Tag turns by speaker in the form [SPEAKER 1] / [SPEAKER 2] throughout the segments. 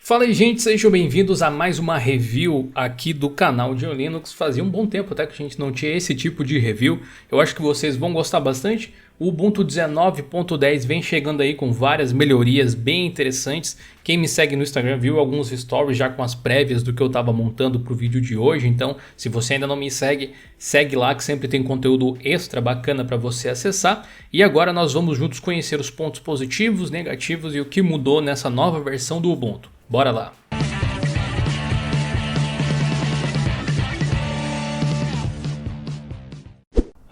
[SPEAKER 1] Fala aí, gente, sejam bem-vindos a mais uma review aqui do canal de Linux. Fazia um bom tempo até que a gente não tinha esse tipo de review. Eu acho que vocês vão gostar bastante. O Ubuntu 19.10 vem chegando aí com várias melhorias bem interessantes. Quem me segue no Instagram viu alguns stories já com as prévias do que eu estava montando para o vídeo de hoje. Então, se você ainda não me segue, segue lá que sempre tem conteúdo extra bacana para você acessar. E agora nós vamos juntos conhecer os pontos positivos, negativos e o que mudou nessa nova versão do Ubuntu. Bora lá!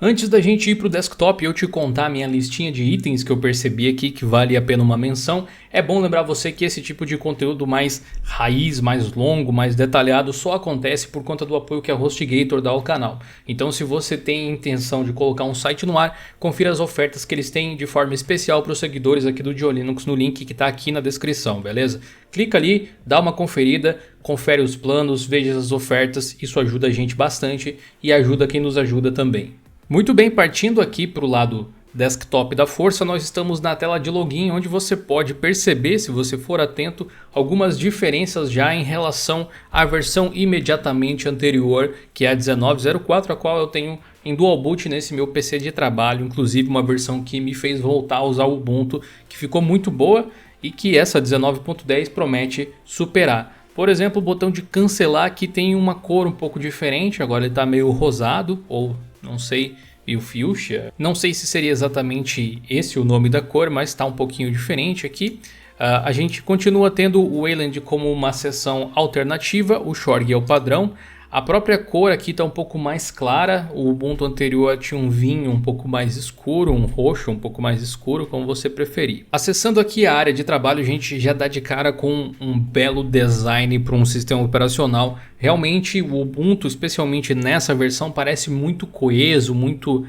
[SPEAKER 1] Antes da gente ir para o desktop e eu te contar a minha listinha de itens que eu percebi aqui que vale a pena uma menção, é bom lembrar você que esse tipo de conteúdo mais raiz, mais longo, mais detalhado só acontece por conta do apoio que a HostGator dá ao canal. Então se você tem intenção de colocar um site no ar, confira as ofertas que eles têm de forma especial para os seguidores aqui do Linux no link que está aqui na descrição, beleza? Clica ali, dá uma conferida, confere os planos, veja as ofertas, isso ajuda a gente bastante e ajuda quem nos ajuda também. Muito bem, partindo aqui para o lado desktop da força, nós estamos na tela de login, onde você pode perceber, se você for atento, algumas diferenças já em relação à versão imediatamente anterior, que é a 19.04, a qual eu tenho em dual boot nesse meu PC de trabalho, inclusive uma versão que me fez voltar a usar o Ubuntu, que ficou muito boa e que essa 19.10 promete superar. Por exemplo, o botão de cancelar aqui tem uma cor um pouco diferente, agora ele está meio rosado, ou não sei, meio fuchsia. Não sei se seria exatamente esse o nome da cor, mas está um pouquinho diferente aqui. A gente continua tendo o Wayland como uma seção alternativa, o Xorg é o padrão. A própria cor aqui está um pouco mais clara, o Ubuntu anterior tinha um vinho um pouco mais escuro, um roxo um pouco mais escuro, como você preferir. Acessando aqui a área de trabalho, a gente já dá de cara com um belo design para um sistema operacional. Realmente o Ubuntu, especialmente nessa versão, parece muito coeso, muito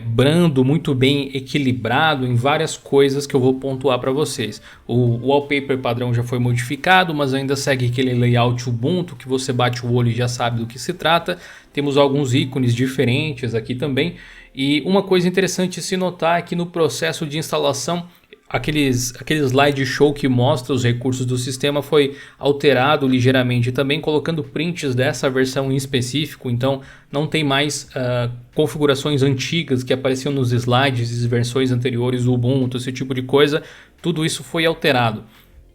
[SPEAKER 1] brando, muito bem equilibrado em várias coisas que eu vou pontuar para vocês. O wallpaper padrão já foi modificado, mas ainda segue aquele layout Ubuntu que você bate o olho e já sabe do que se trata. Temos alguns ícones diferentes aqui também. E uma coisa interessante se notar é que no processo de instalação, aquele slideshow que mostra os recursos do sistema foi alterado ligeiramente também, colocando prints dessa versão em específico. Então não tem mais configurações antigas que apareciam nos slides e versões anteriores do Ubuntu, esse tipo de coisa. Tudo isso foi alterado.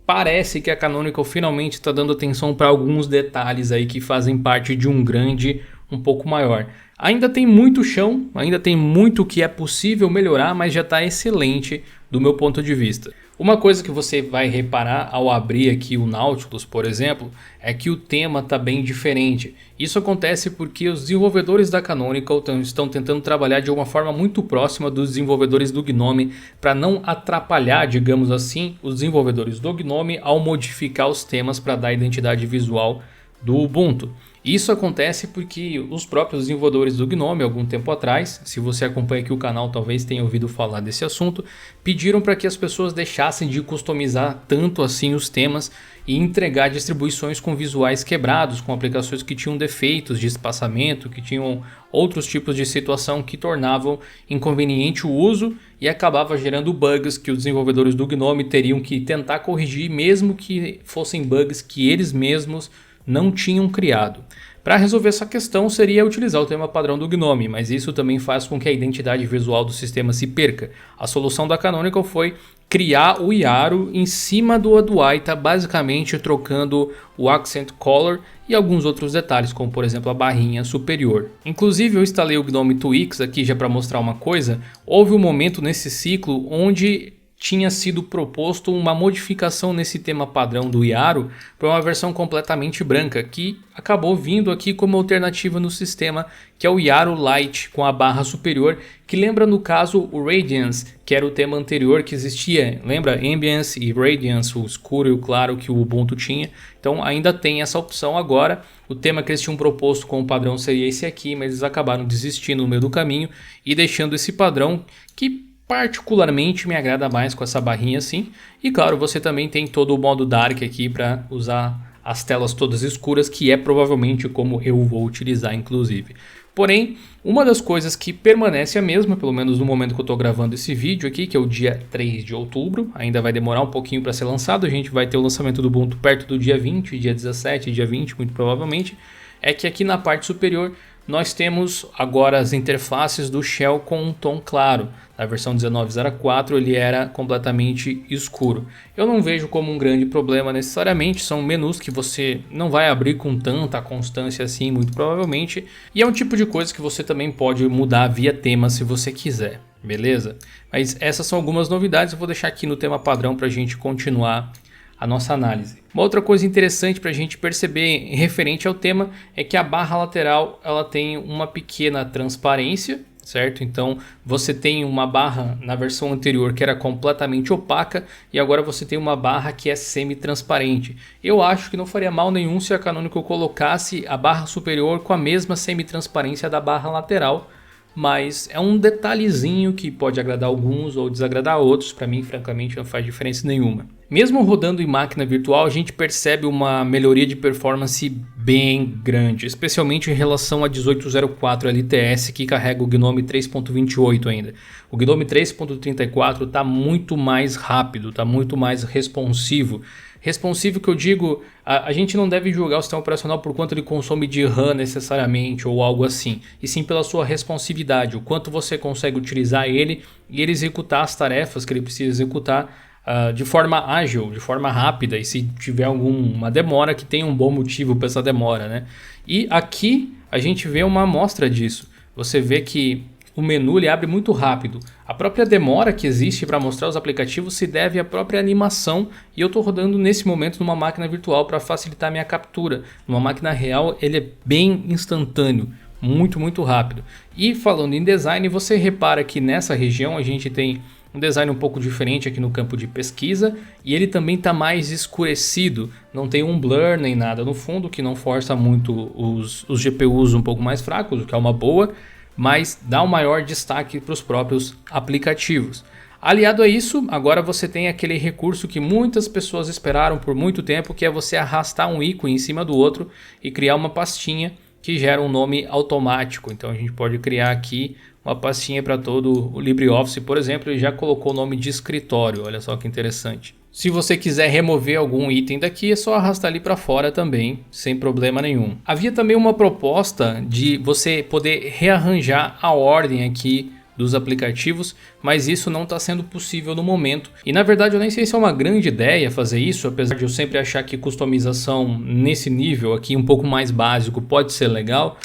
[SPEAKER 1] Parece que a Canonical finalmente está dando atenção para alguns detalhes aí que fazem parte de um grande um pouco maior. Ainda tem muito chão, ainda tem muito que é possível melhorar, mas já está excelente do meu ponto de vista. Uma coisa que você vai reparar ao abrir aqui o Nautilus, por exemplo, é que o tema está bem diferente. Isso acontece porque os desenvolvedores da Canonical estão tentando trabalhar de uma forma muito próxima dos desenvolvedores do GNOME para não atrapalhar, digamos assim, os desenvolvedores do GNOME ao modificar os temas para dar identidade visual do Ubuntu. Isso acontece porque os próprios desenvolvedores do GNOME, algum tempo atrás, se você acompanha aqui o canal talvez tenha ouvido falar desse assunto, pediram para que as pessoas deixassem de customizar tanto assim os temas e entregar distribuições com visuais quebrados, com aplicações que tinham defeitos de espaçamento, que tinham outros tipos de situação que tornavam inconveniente o uso e acabava gerando bugs que os desenvolvedores do GNOME teriam que tentar corrigir, mesmo que fossem bugs que eles mesmos não tinham criado. Para resolver essa questão seria utilizar o tema padrão do GNOME, mas isso também faz com que a identidade visual do sistema se perca. A solução da Canonical foi criar o Yaru em cima do Adwaita, basicamente trocando o Accent Color e alguns outros detalhes, como por exemplo a barrinha superior. Inclusive eu instalei o GNOME Tweaks aqui já para mostrar uma coisa. Houve um momento nesse ciclo onde tinha sido proposto uma modificação nesse tema padrão do Yaru para uma versão completamente branca, que acabou vindo aqui como alternativa no sistema, que é o Yaru Light com a barra superior, que lembra no caso o Radiance, que era o tema anterior que existia. Lembra Ambience e Radiance, o escuro e o claro que o Ubuntu tinha? Então ainda tem essa opção agora. O tema que eles tinham proposto com o padrão seria esse aqui, mas eles acabaram desistindo no meio do caminho e deixando esse padrão que particularmente me agrada mais com essa barrinha assim. E claro, você também tem todo o modo Dark aqui para usar as telas todas escuras, que é provavelmente como eu vou utilizar inclusive. Porém, uma das coisas que permanece a mesma, pelo menos no momento que eu estou gravando esse vídeo aqui, que é o dia 3 de outubro, ainda vai demorar um pouquinho para ser lançado, a gente vai ter o lançamento do Ubuntu perto do dia 20, dia 17, dia 20 muito provavelmente, é que aqui na parte superior nós temos agora as interfaces do Shell com um tom claro. Na versão 19.04 ele era completamente escuro. Eu não vejo como um grande problema necessariamente, são menus que você não vai abrir com tanta constância assim, muito provavelmente. E é um tipo de coisa que você também pode mudar via tema se você quiser, beleza? Mas essas são algumas novidades, eu vou deixar aqui no tema padrão para a gente continuar a nossa análise. Uma outra coisa interessante para a gente perceber referente ao tema é que a barra lateral ela tem uma pequena transparência, certo? Então você tem uma barra na versão anterior que era completamente opaca e agora você tem uma barra que é semi-transparente. Eu acho que não faria mal nenhum se a Canonical colocasse a barra superior com a mesma semi-transparência da barra lateral, mas é um detalhezinho que pode agradar alguns ou desagradar outros. Para mim, francamente, não faz diferença nenhuma. Mesmo rodando em máquina virtual, a gente percebe uma melhoria de performance bem grande, especialmente em relação a 1804 LTS, que carrega o GNOME 3.28 ainda. O GNOME 3.34 está muito mais rápido, está muito mais responsivo. Responsivo que eu digo, a gente não deve julgar o sistema operacional por quanto ele consome de RAM necessariamente ou algo assim, e sim pela sua responsividade, o quanto você consegue utilizar ele e ele executar as tarefas que ele precisa executar de forma ágil, de forma rápida, e se tiver alguma demora que tenha um bom motivo para essa demora, né? E aqui a gente vê uma amostra disso, você vê que o menu ele abre muito rápido. A própria demora que existe para mostrar os aplicativos se deve à própria animação e eu estou rodando nesse momento numa máquina virtual para facilitar a minha captura. Numa máquina real ele é bem instantâneo, muito rápido. E falando em design, você repara que nessa região a gente tem um design um pouco diferente aqui no campo de pesquisa e ele também está mais escurecido, não tem um blur nem nada no fundo que não força muito os GPUs um pouco mais fracos, o que é uma boa, mas dá um maior destaque para os próprios aplicativos. Aliado a isso, agora você tem aquele recurso que muitas pessoas esperaram por muito tempo, que é você arrastar um ícone em cima do outro e criar uma pastinha que gera um nome automático. Então a gente pode criar aqui uma pastinha para todo o LibreOffice, por exemplo, e já colocou o nome de escritório, olha só que interessante. Se você quiser remover algum item daqui, é só arrastar ali para fora também, sem problema nenhum. Havia também uma proposta de você poder rearranjar a ordem aqui dos aplicativos, mas isso não está sendo possível no momento. E na verdade eu nem sei se é uma grande ideia fazer isso, apesar de eu sempre achar que customização nesse nível aqui um pouco mais básico pode ser legal.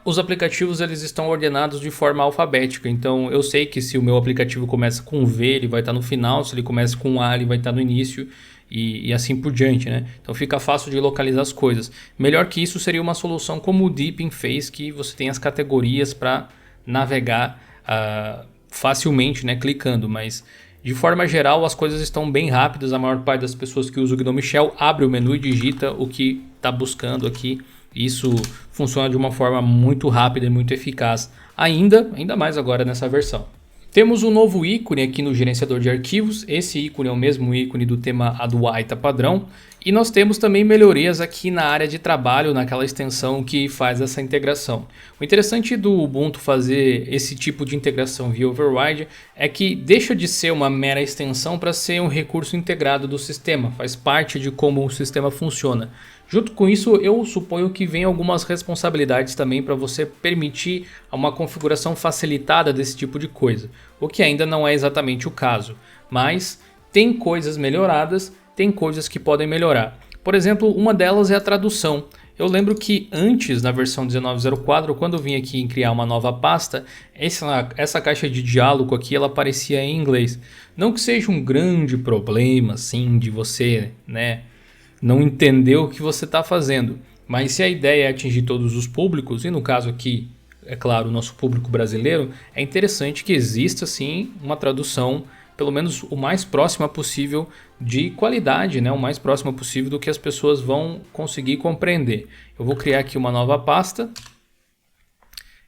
[SPEAKER 1] Os aplicativos eles estão ordenados de forma alfabética, então eu sei que se o meu aplicativo começa com V ele vai estar no final, se ele começa com A ele vai estar no início e assim por diante, né? Então fica fácil de localizar as coisas. Melhor que isso seria uma solução como o Deepin fez, que você tem as categorias para navegar facilmente, né, clicando, mas de forma geral as coisas estão bem rápidas. A maior parte das pessoas que usam o GNOME Shell abre o menu e digita o que está buscando aqui. Isso funciona de uma forma muito rápida e muito eficaz, ainda mais agora nessa versão. Temos um novo ícone aqui no gerenciador de arquivos, esse ícone é o mesmo ícone do tema Adwaita padrão. E nós temos também melhorias aqui na área de trabalho, naquela extensão que faz essa integração. O interessante do Ubuntu fazer esse tipo de integração via override é que deixa de ser uma mera extensão para ser um recurso integrado do sistema, faz parte de como o sistema funciona. Junto com isso, eu suponho que vem algumas responsabilidades também para você permitir uma configuração facilitada desse tipo de coisa, o que ainda não é exatamente o caso, mas tem coisas melhoradas, tem coisas que podem melhorar. Por exemplo, uma delas é a tradução. Eu lembro que antes, na versão 19.04, quando eu vim aqui em criar uma nova pasta, essa caixa de diálogo aqui ela aparecia em inglês. Não que seja um grande problema assim de você, né, não entender o que você está fazendo, mas se a ideia é atingir todos os públicos, e no caso aqui, é claro, o nosso público brasileiro, é interessante que exista sim uma tradução, pelo menos o mais próxima possível de qualidade, né? O mais próxima possível do que as pessoas vão conseguir compreender. Eu vou criar aqui uma nova pasta.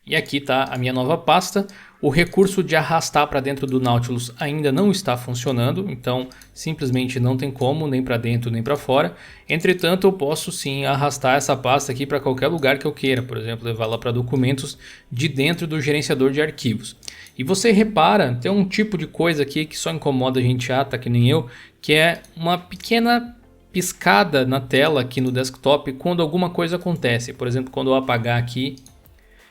[SPEAKER 1] E aqui está a minha nova pasta. O recurso de arrastar para dentro do Nautilus ainda não está funcionando, então simplesmente não tem como, nem para dentro nem para fora. Entretanto, eu posso sim arrastar essa pasta aqui para qualquer lugar que eu queira, por exemplo, levá-la para documentos de dentro do gerenciador de arquivos. E você repara, tem um tipo de coisa aqui que só incomoda a gente chata, que nem eu, que é uma pequena piscada na tela aqui no desktop quando alguma coisa acontece. Por exemplo, quando eu apagar aqui,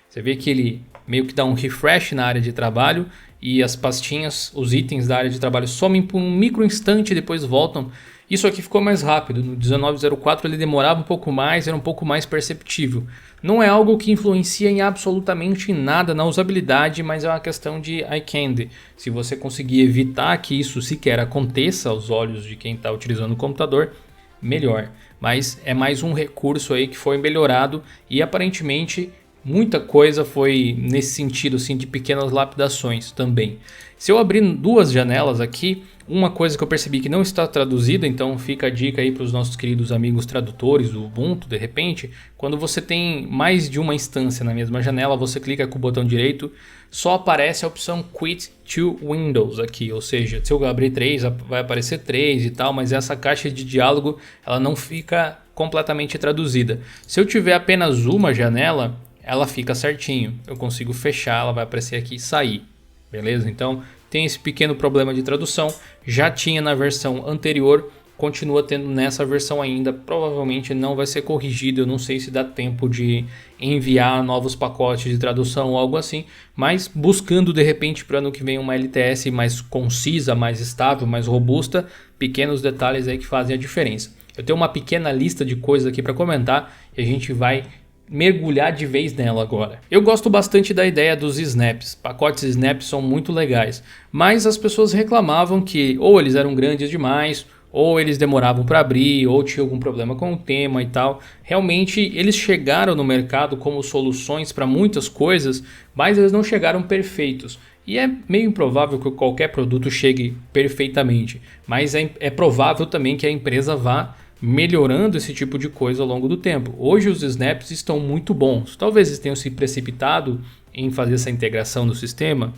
[SPEAKER 1] você vê que ele meio que dá um refresh na área de trabalho e as pastinhas, os itens da área de trabalho somem por um micro instante e depois voltam. Isso aqui ficou mais rápido, no 1904 ele demorava um pouco mais, era um pouco mais perceptível. Não é algo que influencia em absolutamente nada na usabilidade, mas é uma questão de eye candy. Se você conseguir evitar que isso sequer aconteça aos olhos de quem está utilizando o computador, melhor. Mas é mais um recurso aí que foi melhorado e aparentemente muita coisa foi nesse sentido assim, de pequenas lapidações também. Se eu abrir duas janelas aqui, uma coisa que eu percebi que não está traduzida, então fica a dica aí para os nossos queridos amigos tradutores do Ubuntu, de repente, quando você tem mais de uma instância na mesma janela, você clica com o botão direito, só aparece a opção Quit to Windows aqui, ou seja, se eu abrir 3 vai aparecer 3 e tal, mas essa caixa de diálogo ela não fica completamente traduzida. Se eu tiver apenas uma janela, ela fica certinho, eu consigo fechar, ela vai aparecer aqui e sair, beleza? Então tem esse pequeno problema de tradução, já tinha na versão anterior, continua tendo nessa versão ainda, provavelmente não vai ser corrigido, eu não sei se dá tempo de enviar novos pacotes de tradução ou algo assim, mas buscando de repente para ano que vem uma LTS mais concisa, mais estável, mais robusta, pequenos detalhes aí que fazem a diferença. Eu tenho uma pequena lista de coisas aqui para comentar e a gente vai mergulhar de vez nela agora. Eu gosto bastante da ideia dos snaps, pacotes snaps são muito legais, mas as pessoas reclamavam que ou eles eram grandes demais, ou eles demoravam para abrir, ou tinha algum problema com o tema e tal. Realmente eles chegaram no mercado como soluções para muitas coisas, mas eles não chegaram perfeitos. E é meio improvável que qualquer produto chegue perfeitamente, mas é provável também que a empresa vá melhorando esse tipo de coisa ao longo do tempo. Hoje os snaps estão muito bons. Talvez eles tenham se precipitado em fazer essa integração no sistema.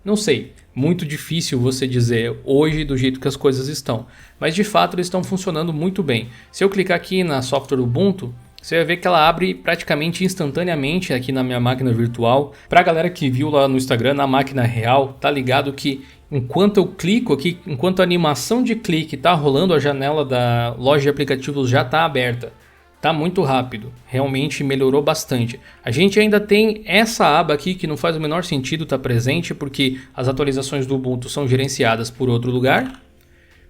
[SPEAKER 1] Não sei, muito difícil você dizer hoje do jeito que as coisas estão. Mas de fato eles estão funcionando muito bem. Se eu clicar aqui na software Ubuntu, você vai ver que ela abre praticamente instantaneamente aqui na minha máquina virtual. Para a galera que viu lá no Instagram, na máquina real, tá ligado que enquanto eu clico aqui, enquanto a animação de clique está rolando, a janela da loja de aplicativos já está aberta. Tá muito rápido, realmente melhorou bastante. A gente ainda tem essa aba aqui que não faz o menor sentido estar presente, porque as atualizações do Ubuntu são gerenciadas por outro lugar,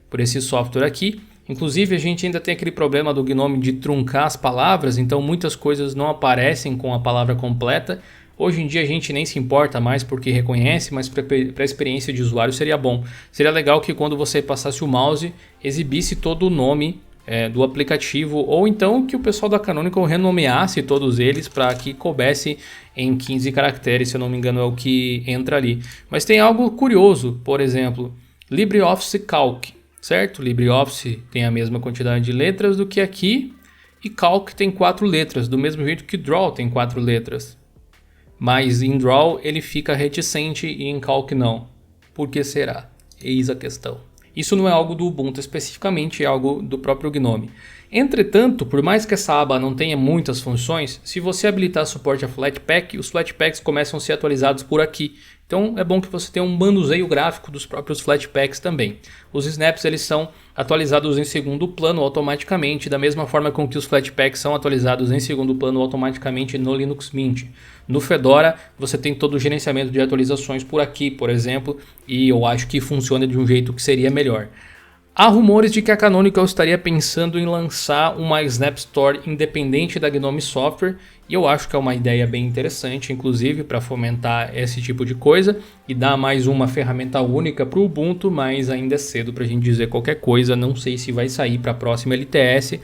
[SPEAKER 1] por esse software aqui. Inclusive a gente ainda tem aquele problema do Gnome de truncar as palavras, então muitas coisas não aparecem com a palavra completa. Hoje em dia a gente nem se importa mais porque reconhece, mas para a experiência de usuário seria bom. Seria legal que quando você passasse o mouse, exibisse todo o nome do aplicativo, ou então que o pessoal da Canonical renomeasse todos eles para que coubesse em 15 caracteres, se eu não me engano é o que entra ali. Mas tem algo curioso, por exemplo, LibreOffice Calc, certo? LibreOffice tem a mesma quantidade de letras do que aqui, e Calc tem 4 letras, do mesmo jeito que Draw tem 4 letras. Mas em Draw ele fica reticente e em Calc não. Por que será? Eis a questão. Isso não é algo do Ubuntu especificamente, é algo do próprio Gnome. Entretanto, por mais que essa aba não tenha muitas funções, se você habilitar suporte a Flatpak, os Flatpaks começam a ser atualizados por aqui. Então é bom que você tenha um manuseio gráfico dos próprios Flatpaks também. Os snaps eles são atualizados em segundo plano automaticamente, da mesma forma com que os Flatpaks são atualizados em segundo plano automaticamente no Linux Mint. No Fedora você tem todo o gerenciamento de atualizações por aqui, por exemplo, e eu acho que funciona de um jeito que seria melhor. Há rumores de que a Canonical estaria pensando em lançar uma Snap Store independente da Gnome Software, e eu acho que é uma ideia bem interessante, inclusive para fomentar esse tipo de coisa e dar mais uma ferramenta única para o Ubuntu, mas ainda é cedo para a gente dizer qualquer coisa, não sei se vai sair para a próxima LTS,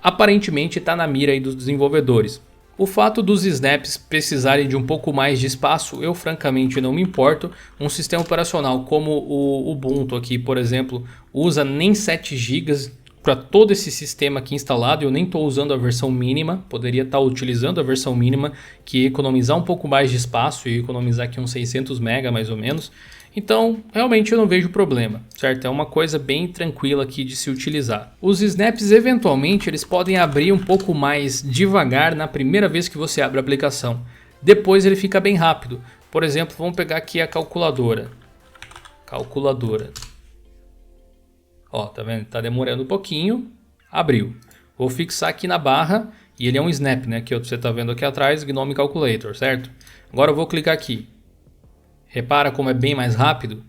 [SPEAKER 1] aparentemente está na mira aí dos desenvolvedores. O fato dos snaps precisarem de um pouco mais de espaço, eu francamente não me importo. Um sistema operacional como o Ubuntu aqui, por exemplo, usa nem 7 GB para todo esse sistema aqui instalado. Eu nem estou usando a versão mínima, poderia estar utilizando a versão mínima, que ia economizar um pouco mais de espaço e economizar aqui uns 600 MB mais ou menos. Então, realmente eu não vejo problema, certo? É uma coisa bem tranquila aqui de se utilizar. Os snaps, eventualmente, eles podem abrir um pouco mais devagar na primeira vez que você abre a aplicação. Depois ele fica bem rápido. Por exemplo, vamos pegar aqui a calculadora. Ó, tá vendo? Tá demorando um pouquinho. Abriu. Vou fixar aqui na barra e ele é um snap, né? Que você tá vendo aqui atrás, Gnome Calculator, certo? Agora eu vou clicar aqui. Repara como é bem mais rápido?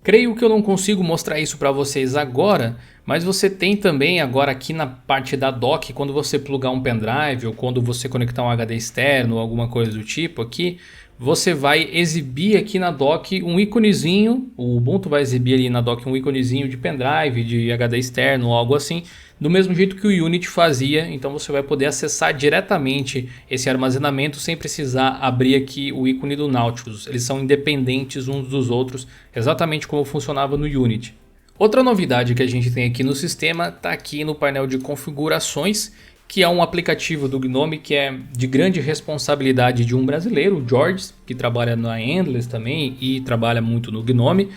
[SPEAKER 1] Creio que eu não consigo mostrar isso para vocês agora, mas você tem também agora aqui na parte da dock, quando você plugar um pendrive ou quando você conectar um HD externo ou alguma coisa do tipo aqui, você vai exibir aqui na dock um íconezinho, o Ubuntu vai exibir ali na dock um íconezinho de pendrive, de HD externo ou algo assim, do mesmo jeito que o Unity fazia. Então você vai poder acessar diretamente esse armazenamento sem precisar abrir aqui o ícone do Nautilus. Eles são independentes uns dos outros, exatamente como funcionava no Unity. Outra novidade que a gente tem aqui no sistema está aqui no painel de configurações, que é um aplicativo do Gnome que é de grande responsabilidade de um brasileiro, o George, que trabalha na Endless também e trabalha muito no Gnome.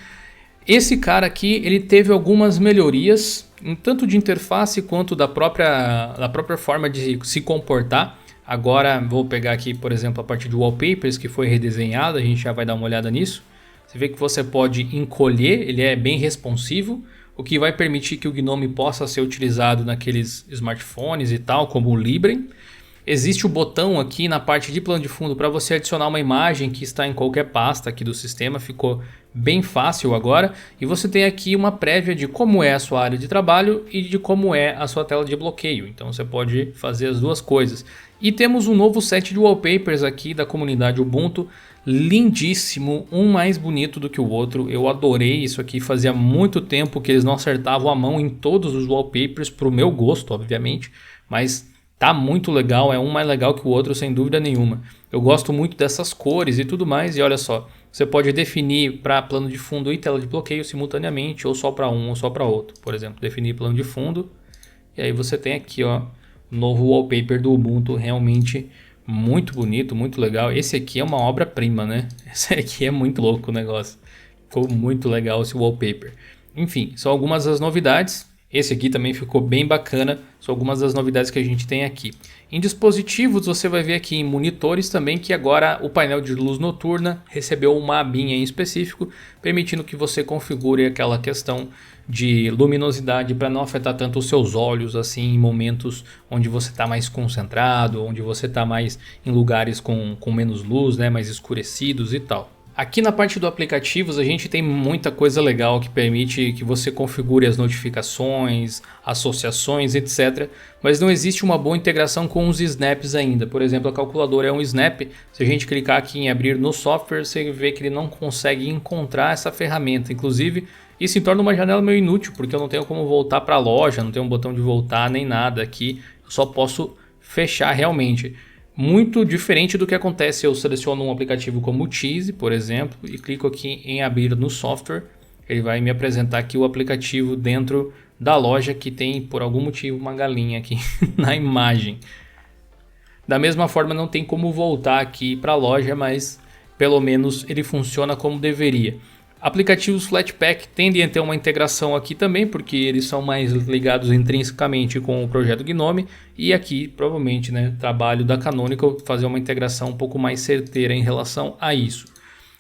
[SPEAKER 1] Esse cara aqui, ele teve algumas melhorias, tanto de interface quanto da própria forma de se comportar. Agora vou pegar aqui, por exemplo, a parte de wallpapers que foi redesenhada, a gente já vai dar uma olhada nisso. Você vê que você pode encolher, ele é bem responsivo, o que vai permitir que o Gnome possa ser utilizado naqueles smartphones e tal, como o Librem. Existe o botão aqui na parte de plano de fundo para você adicionar uma imagem que está em qualquer pasta aqui do sistema, ficou bem fácil agora. E você tem aqui uma prévia de como é a sua área de trabalho e de como é a sua tela de bloqueio, então você pode fazer as duas coisas. E temos um novo set de wallpapers aqui da comunidade Ubuntu, lindíssimo, um mais bonito do que o outro. Eu adorei isso aqui, fazia muito tempo que eles não acertavam a mão em todos os wallpapers, para o meu gosto obviamente, mas tá muito legal, é um mais legal que o outro sem dúvida nenhuma. Eu gosto muito dessas cores e tudo mais, e olha só, você pode definir para plano de fundo e tela de bloqueio simultaneamente, ou só para um ou só para outro. Por exemplo, definir plano de fundo, e aí você tem aqui, ó, novo wallpaper do Ubuntu, realmente muito bonito, muito legal. Esse aqui é uma obra-prima, né? Esse aqui é muito louco o negócio. Ficou muito legal esse wallpaper. Enfim, são algumas das novidades. Esse aqui também ficou bem bacana. São algumas das novidades que a gente tem aqui. Em dispositivos, você vai ver aqui em monitores também que agora o painel de luz noturna recebeu uma abinha em específico, permitindo que você configure aquela questão de luminosidade para não afetar tanto os seus olhos assim em momentos onde você está mais concentrado, onde você está mais em lugares com menos luz, né, mais escurecidos e tal. Aqui na parte do aplicativos a gente tem muita coisa legal que permite que você configure as notificações, associações, etc. Mas não existe uma boa integração com os snaps ainda. Por exemplo, a calculadora é um snap. Se a gente clicar aqui em abrir no software, você vê que ele não consegue encontrar essa ferramenta. Inclusive, isso se torna uma janela meio inútil, porque eu não tenho como voltar para a loja, não tenho um botão de voltar nem nada aqui. Eu só posso fechar realmente. Muito diferente do que acontece, eu seleciono um aplicativo como o Tease, por exemplo, e clico aqui em abrir no software. Ele vai me apresentar aqui o aplicativo dentro da loja que tem, por algum motivo, uma galinha aqui na imagem. Da mesma forma, não tem como voltar aqui para a loja, mas pelo menos ele funciona como deveria. Aplicativos Flatpak tendem a ter uma integração aqui também, porque eles são mais ligados intrinsecamente com o projeto Gnome. E aqui, provavelmente, né, trabalho da Canonical fazer uma integração um pouco mais certeira em relação a isso.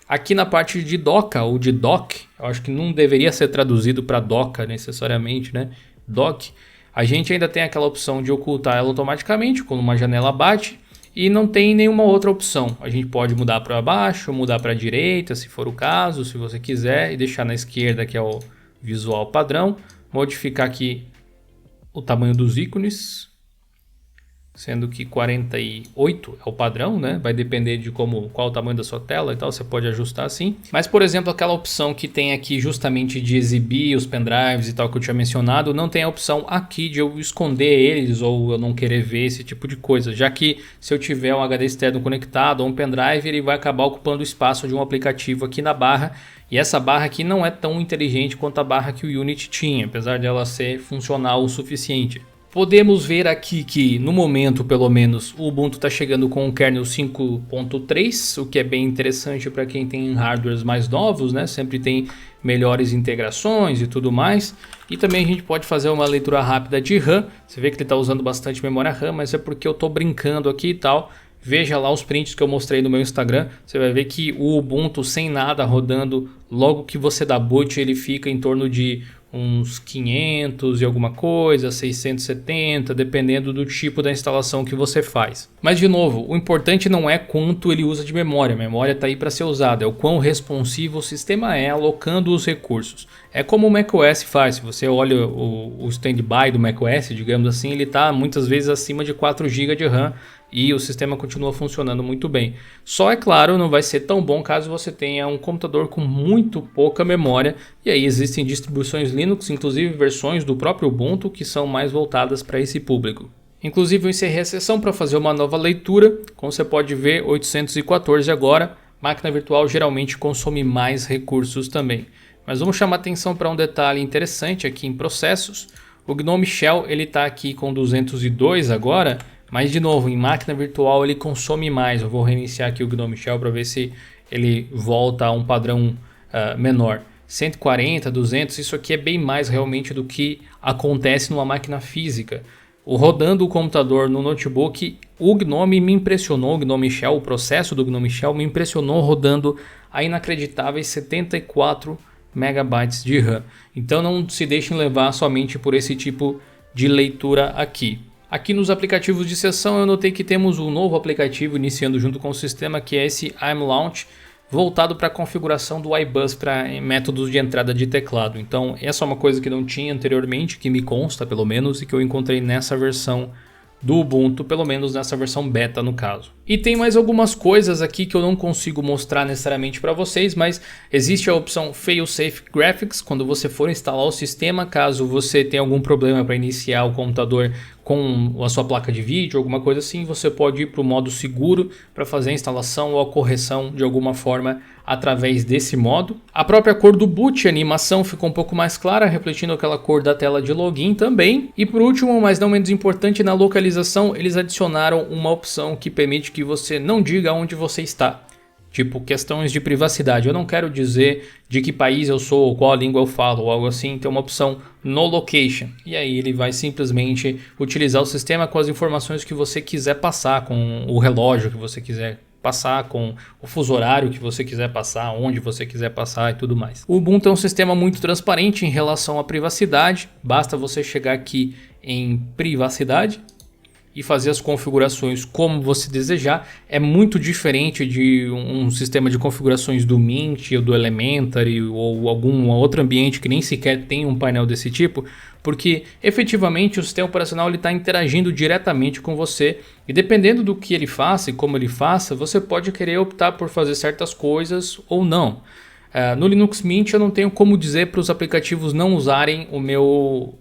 [SPEAKER 1] Aqui na parte de Docker ou de Dock, eu acho que não deveria ser traduzido para Docker necessariamente, né? Dock, a gente ainda tem aquela opção de ocultar ela automaticamente quando uma janela bate. E não tem nenhuma outra opção. A gente pode mudar para baixo, mudar para a direita, se for o caso, se você quiser. E deixar na esquerda, que é o visual padrão. Modificar aqui o tamanho dos ícones. sendo que 48 é o padrão, né? Vai depender de qual o tamanho da sua tela e tal, você pode ajustar assim. Mas, por exemplo, aquela opção que tem aqui justamente de exibir os pendrives e tal que eu tinha mencionado, não tem a opção aqui de eu esconder eles ou eu não querer ver esse tipo de coisa, já que se eu tiver um HD externo conectado ou um pendrive, ele vai acabar ocupando o espaço de um aplicativo aqui na barra. E essa barra aqui não é tão inteligente quanto a barra que o Unity tinha, apesar dela ser funcional o suficiente. Podemos ver aqui que no momento, pelo menos, o Ubuntu está chegando com o kernel 5.3, o que é bem interessante para quem tem hardwares mais novos, né? Sempre tem melhores integrações e tudo mais. E também a gente pode fazer uma leitura rápida de RAM. Você vê que ele está usando bastante memória RAM, mas é porque eu estou brincando aqui e tal. Veja lá os prints que eu mostrei no meu Instagram. Você vai ver que o Ubuntu sem nada rodando, logo que você dá boot, ele fica em torno de uns 500 e alguma coisa, 670, dependendo do tipo da instalação que você faz. Mas de novo, o importante não é quanto ele usa de memória. A memória está aí para ser usada, é o quão responsivo o sistema é alocando os recursos. É como o macOS faz. Se você olha o standby do macOS, digamos assim, ele está muitas vezes acima de 4 GB de RAM e o sistema continua funcionando muito bem. Só, é claro, não vai ser tão bom caso você tenha um computador com muito pouca memória, e aí existem distribuições Linux, inclusive versões do próprio Ubuntu, que são mais voltadas para esse público. Inclusive eu encerrei a sessão para fazer uma nova leitura. Como você pode ver, 814 agora. Máquina virtual geralmente consome mais recursos também. Mas vamos chamar atenção para um detalhe interessante aqui em processos. O GNOME Shell está aqui com 202 agora, mas de novo, em máquina virtual ele consome mais. Eu vou reiniciar aqui o GNOME Shell para ver se ele volta a um padrão menor. 140, 200, isso aqui é bem mais realmente do que acontece numa máquina física. Rodando o computador no notebook, o GNOME me impressionou, o GNOME Shell, o processo do GNOME Shell me impressionou rodando a inacreditáveis 74 megabytes de RAM. Então não se deixem levar somente por esse tipo de leitura aqui. Aqui nos aplicativos de sessão eu notei que temos um novo aplicativo iniciando junto com o sistema, que é esse iMlaunch, voltado para a configuração do iBus para métodos de entrada de teclado. Então essa é uma coisa que não tinha anteriormente, que me consta pelo menos, e que eu encontrei nessa versão do Ubuntu, pelo menos nessa versão beta no caso. E tem mais algumas coisas aqui que eu não consigo mostrar necessariamente para vocês, mas existe a opção Failsafe Graphics quando você for instalar o sistema, caso você tenha algum problema para iniciar o computador com a sua placa de vídeo, alguma coisa assim, você pode ir para o modo seguro para fazer a instalação ou a correção de alguma forma através desse modo. A própria cor do boot, a animação ficou um pouco mais clara, refletindo aquela cor da tela de login também. E por último, mas não menos importante, na localização eles adicionaram uma opção que permite que você não diga onde você está. Tipo, questões de privacidade. Eu não quero dizer de que país eu sou, ou qual língua eu falo, ou algo assim. Tem uma opção No Location. E aí ele vai simplesmente utilizar o sistema com as informações que você quiser passar, com o relógio que você quiser passar, com o fuso horário que você quiser passar, onde você quiser passar e tudo mais. O Ubuntu é um sistema muito transparente em relação à privacidade. Basta você chegar aqui em privacidade e fazer as configurações como você desejar. É muito diferente de um sistema de configurações do Mint ou do Elementary ou algum outro ambiente que nem sequer tem um painel desse tipo, porque efetivamente o sistema operacional está interagindo diretamente com você, e dependendo do que ele faça e como ele faça, você pode querer optar por fazer certas coisas ou não. No Linux Mint eu não tenho como dizer para os aplicativos não usarem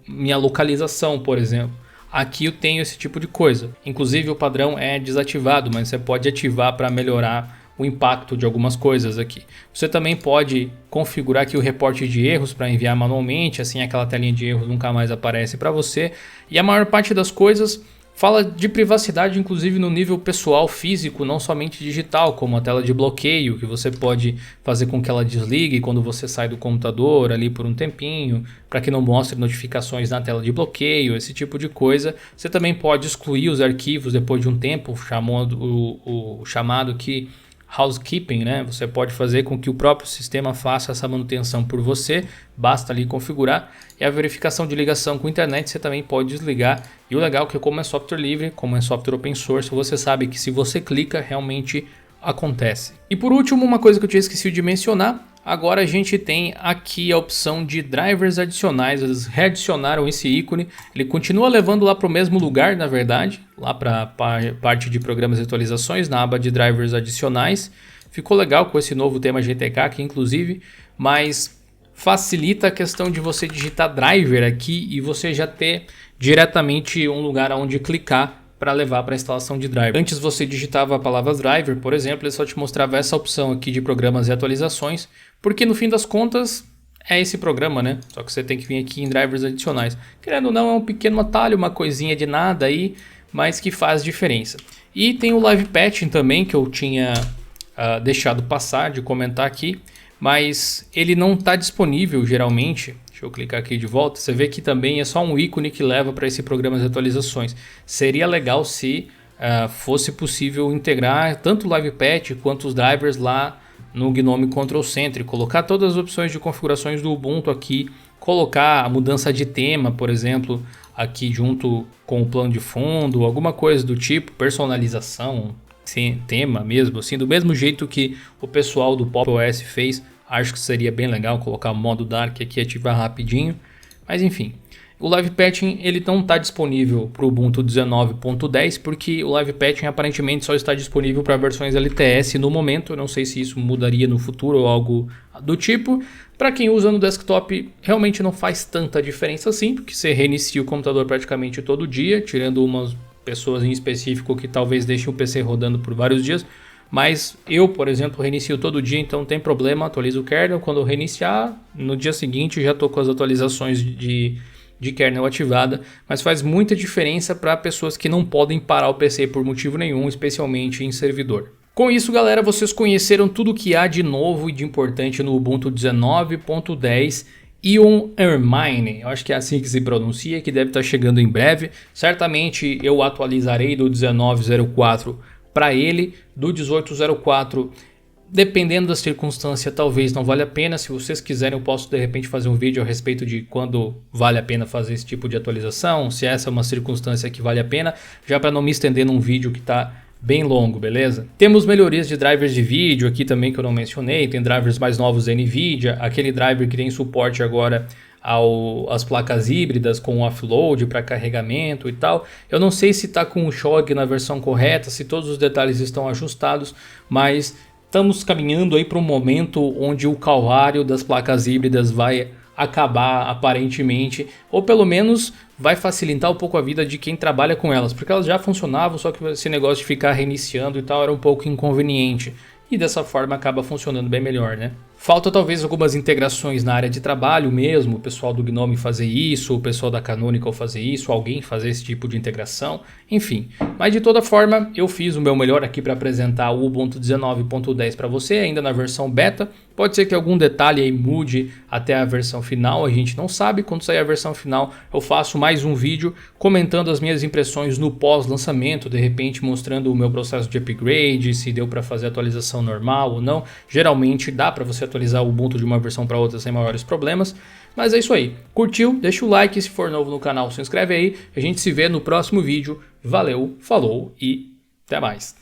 [SPEAKER 1] minha localização, por exemplo. Aqui eu tenho esse tipo de coisa. Inclusive o padrão é desativado, mas você pode ativar para melhorar o impacto de algumas coisas aqui. Você também pode configurar aqui o reporte de erros para enviar manualmente, assim aquela telinha de erros nunca mais aparece para você. E a maior parte das coisas fala de privacidade, inclusive no nível pessoal, físico, não somente digital, como a tela de bloqueio, que você pode fazer com que ela desligue quando você sai do computador ali por um tempinho, para que não mostre notificações na tela de bloqueio, esse tipo de coisa. Você também pode excluir os arquivos depois de um tempo, o chamado que housekeeping, né? Você pode fazer com que o próprio sistema faça essa manutenção por você, basta ali configurar. E a verificação de ligação com a internet você também pode desligar. E o legal é que, como é software livre, como é software open source, você sabe que se você clica, realmente acontece. E por último, uma coisa que eu tinha esquecido de mencionar, agora a gente tem aqui a opção de drivers adicionais. Eles readicionaram esse ícone, ele continua levando lá para o mesmo lugar, na verdade, lá para a parte de programas e atualizações, na aba de drivers adicionais. Ficou legal com esse novo tema GTK aqui, inclusive, mas facilita a questão de você digitar driver aqui e você já ter diretamente um lugar onde clicar para levar para a instalação de driver. Antes você digitava a palavra driver, por exemplo, ele só te mostrava essa opção aqui de programas e atualizações, porque no fim das contas é esse programa, né? Só que você tem que vir aqui em drivers adicionais. Querendo ou não, é um pequeno atalho, uma coisinha de nada aí, mas que faz diferença. E tem o live patching também, que eu tinha deixado passar de comentar aqui, mas ele não está disponível geralmente. Deixa eu clicar aqui de volta, você vê que também é só um ícone que leva para esse programa de atualizações. Seria legal se fosse possível integrar tanto o live patch quanto os drivers lá no GNOME Control Center, colocar todas as opções de configurações do Ubuntu aqui, colocar a mudança de tema, por exemplo, aqui junto com o plano de fundo, alguma coisa do tipo, personalização, sim, tema mesmo, assim, do mesmo jeito que o pessoal do Pop! OS fez. Acho que seria bem legal colocar o modo Dark aqui e ativar rapidinho. Mas enfim, o Live Patching ele não está disponível para o Ubuntu 19.10 porque o Live Patching aparentemente só está disponível para versões LTS no momento. Eu não sei se isso mudaria no futuro ou algo do tipo. Para quem usa no desktop realmente não faz tanta diferença assim, porque você reinicia o computador praticamente todo dia, tirando umas pessoas em específico que talvez deixem o PC rodando por vários dias. Mas eu, por exemplo, reinicio todo dia, então não tem problema, atualizo o kernel. Quando eu reiniciar, no dia seguinte já estou com as atualizações de kernel ativada. Mas faz muita diferença para pessoas que não podem parar o PC por motivo nenhum, especialmente em servidor. Com isso, galera, vocês conheceram tudo o que há de novo e de importante no Ubuntu 19.10. Ion Ermine, eu acho que é assim que se pronuncia, que deve estar chegando em breve. Certamente eu atualizarei do 19.04 para ele, do 18.04, dependendo da circunstância, talvez não valha a pena. Se vocês quiserem, eu posso de repente fazer um vídeo a respeito de quando vale a pena fazer esse tipo de atualização, se essa é uma circunstância que vale a pena, já para não me estender num vídeo que está bem longo, beleza? Temos melhorias de drivers de vídeo aqui também que eu não mencionei, tem drivers mais novos da NVIDIA, aquele driver que tem suporte agora às placas híbridas com offload para carregamento e tal. Eu não sei se está com o SHOG na versão correta, se todos os detalhes estão ajustados, mas estamos caminhando aí para um momento onde o calvário das placas híbridas vai acabar aparentemente, ou pelo menos vai facilitar um pouco a vida de quem trabalha com elas, porque elas já funcionavam, só que esse negócio de ficar reiniciando e tal era um pouco inconveniente. E dessa forma acaba funcionando bem melhor, né? Falta talvez algumas integrações na área de trabalho mesmo, o pessoal do GNOME fazer isso, o pessoal da Canonical fazer isso, alguém fazer esse tipo de integração, enfim. Mas de toda forma, eu fiz o meu melhor aqui para apresentar o Ubuntu 19.10 para você, ainda na versão beta. Pode ser que algum detalhe aí mude até a versão final, a gente não sabe. Quando sair a versão final, eu faço mais um vídeo comentando as minhas impressões no pós-lançamento, de repente mostrando o meu processo de upgrade, se deu para fazer atualização normal ou não. Geralmente dá para você atualizar o Ubuntu de uma versão para outra sem maiores problemas. Mas é isso aí. Curtiu? Deixa o like, se for novo no canal, se inscreve aí. A gente se vê no próximo vídeo. Valeu, falou e até mais.